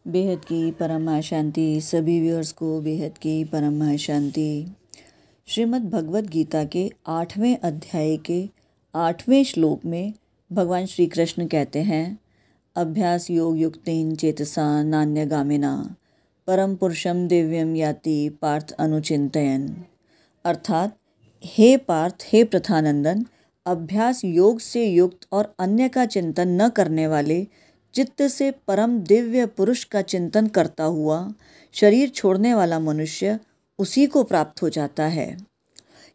बेहद की परम शांति। सभी व्यूअर्स को बेहद की परम शांति। श्रीमद् भगवद गीता के 8वें अध्याय के 8वें श्लोक में भगवान श्री कृष्ण कहते हैं, अभ्यास योग युक्तेन चेतसा नान्यगामिना परम पुरुषम दिव्यम याति पार्थ अनुचिंतयन। अर्थात हे पार्थ, हे प्रथानंदन, अभ्यास योग से युक्त और अन्य का चिंतन न करने वाले चित्त से परम दिव्य पुरुष का चिंतन करता हुआ शरीर छोड़ने वाला मनुष्य उसी को प्राप्त हो जाता है।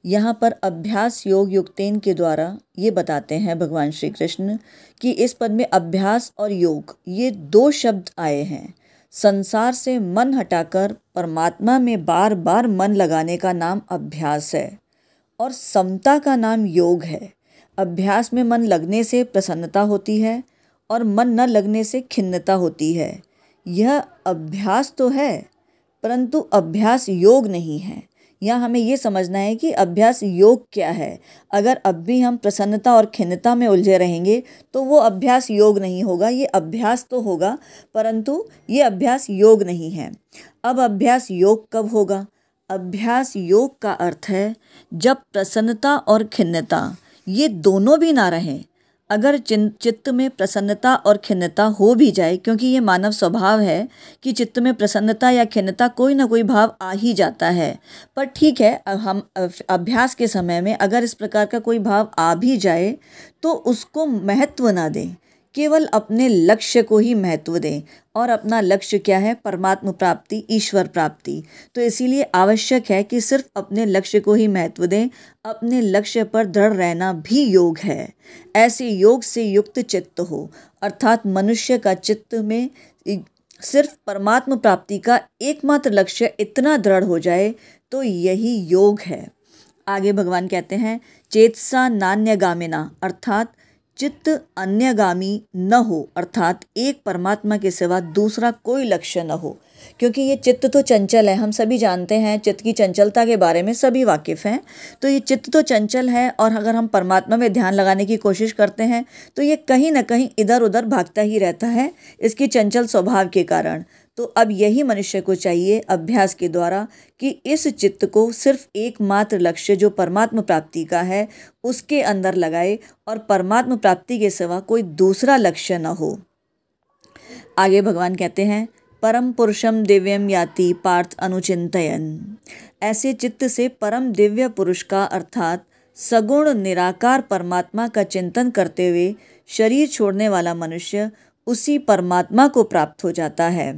यहाँ पर अभ्यास योग युक्तेन के द्वारा ये बताते हैं भगवान श्री कृष्ण कि इस पद में अभ्यास और योग ये दो शब्द आए हैं। संसार से मन हटाकर परमात्मा में बार बार मन लगाने का नाम अभ्यास है और समता का नाम योग है। अभ्यास में मन लगने से प्रसन्नता होती है और मन न लगने से खिन्नता होती है। यह अभ्यास तो है परंतु अभ्यास योग नहीं है। यहाँ हमें ये समझना है कि अभ्यास योग क्या है। अगर अब भी हम प्रसन्नता और खिन्नता में उलझे रहेंगे तो वो अभ्यास योग नहीं होगा। ये अभ्यास तो होगा परंतु ये अभ्यास योग नहीं है। अब अभ्यास योग कब होगा? अभ्यास योग का अर्थ है जब प्रसन्नता और खिन्नता ये दोनों भी ना रहें। अगर चित्त में प्रसन्नता और खिन्नता हो भी जाए, क्योंकि ये मानव स्वभाव है कि चित्त में प्रसन्नता या खिन्नता कोई ना कोई भाव आ ही जाता है, पर ठीक है, हम अभ्यास के समय में अगर इस प्रकार का कोई भाव आ भी जाए तो उसको महत्व ना दें, केवल अपने लक्ष्य को ही महत्व दें। और अपना लक्ष्य क्या है? परमात्मा प्राप्ति, ईश्वर प्राप्ति। तो इसीलिए आवश्यक है कि सिर्फ अपने लक्ष्य को ही महत्व दें। अपने लक्ष्य पर दृढ़ रहना भी योग है। ऐसे योग से युक्त चित्त हो, अर्थात मनुष्य का चित्त में सिर्फ परमात्मा प्राप्ति का एकमात्र लक्ष्य इतना दृढ़ हो जाए तो यही योग है। आगे भगवान कहते हैं, चेतसा नान्यगामिना, अर्थात चित्त अन्यगामी न हो, अर्थात एक परमात्मा के सिवा दूसरा कोई लक्ष्य न हो। क्योंकि ये चित्त तो चंचल है, हम सभी जानते हैं, चित्त की चंचलता के बारे में सभी वाकिफ़ हैं। तो ये चित्त तो चंचल है और अगर हम परमात्मा में ध्यान लगाने की कोशिश करते हैं तो ये कहीं ना कहीं इधर उधर भागता ही रहता है, इसकी चंचल स्वभाव के कारण। तो अब यही मनुष्य को चाहिए अभ्यास के द्वारा कि इस चित्त को सिर्फ एकमात्र लक्ष्य जो परमात्मा प्राप्ति का है उसके अंदर लगाए और परमात्मा प्राप्ति के सिवा कोई दूसरा लक्ष्य न हो। आगे भगवान कहते हैं, परम पुरुषम दिव्यम याति पार्थ अनुचिंतयन। ऐसे चित्त से परम दिव्य पुरुष का अर्थात सगुण निराकार परमात्मा का चिंतन करते हुए शरीर छोड़ने वाला मनुष्य उसी परमात्मा को प्राप्त हो जाता है।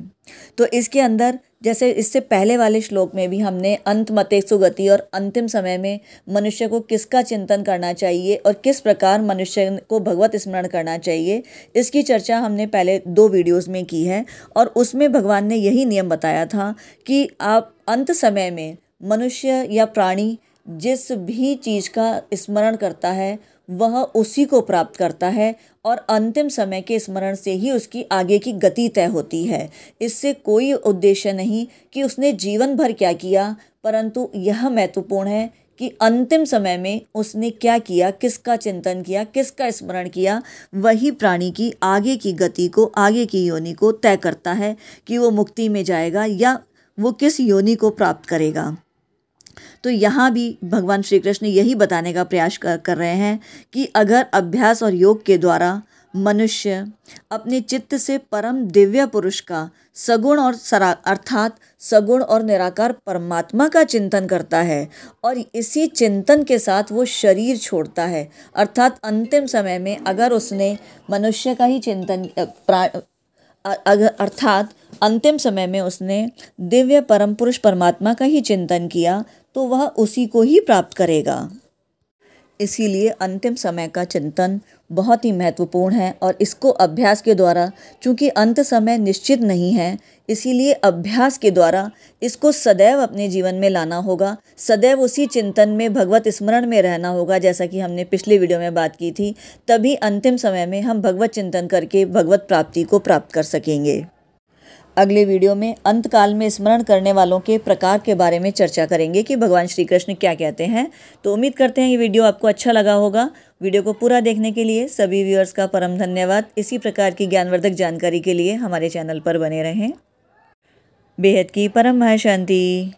तो इसके अंदर जैसे इससे पहले वाले श्लोक में भी हमने अंत मते सुगति और अंतिम समय में मनुष्य को किसका चिंतन करना चाहिए और किस प्रकार मनुष्य को भगवत स्मरण करना चाहिए, इसकी चर्चा हमने पहले 2 वीडियोस में की है। और उसमें भगवान ने यही नियम बताया था कि आप अंत समय में मनुष्य या प्राणी जिस भी चीज़ का स्मरण करता है वह उसी को प्राप्त करता है और अंतिम समय के स्मरण से ही उसकी आगे की गति तय होती है। इससे कोई उद्देश्य नहीं कि उसने जीवन भर क्या किया, परंतु यह महत्वपूर्ण है कि अंतिम समय में उसने क्या किया, किसका चिंतन किया, किसका स्मरण किया। वही प्राणी की आगे की गति को, आगे की योनि को तय करता है कि वो मुक्ति में जाएगा या वो किस योनि को प्राप्त करेगा। तो यहाँ भी भगवान श्री कृष्ण यही बताने का प्रयास कर रहे हैं कि अगर अभ्यास और योग के द्वारा मनुष्य अपने चित्त से परम दिव्य पुरुष का सगुण और अर्थात सगुण और निराकार परमात्मा का चिंतन करता है और इसी चिंतन के साथ वो शरीर छोड़ता है, अर्थात अंतिम समय में अगर उसने मनुष्य का ही चिंतन अर्थात अंतिम समय में उसने दिव्य परम पुरुष परमात्मा का ही चिंतन किया तो वह उसी को ही प्राप्त करेगा। इसीलिए अंतिम समय का चिंतन बहुत ही महत्वपूर्ण है और इसको अभ्यास के द्वारा, चूँकि अंत समय निश्चित नहीं है, इसीलिए अभ्यास के द्वारा इसको सदैव अपने जीवन में लाना होगा। सदैव उसी चिंतन में, भगवत स्मरण में रहना होगा, जैसा कि हमने पिछले वीडियो में बात की थी। तभी अंतिम समय में हम भगवत चिंतन करके भगवत प्राप्ति को प्राप्त कर सकेंगे। अगले वीडियो में अंत काल में स्मरण करने वालों के प्रकार के बारे में चर्चा करेंगे कि भगवान श्री कृष्ण क्या कहते हैं। तो उम्मीद करते हैं ये वीडियो आपको अच्छा लगा होगा वीडियो को पूरा देखने के लिए सभी व्यूअर्स का परम धन्यवाद। इसी प्रकार की ज्ञानवर्धक जानकारी के लिए हमारे चैनल पर बने रहें। बेहद की परम शांति।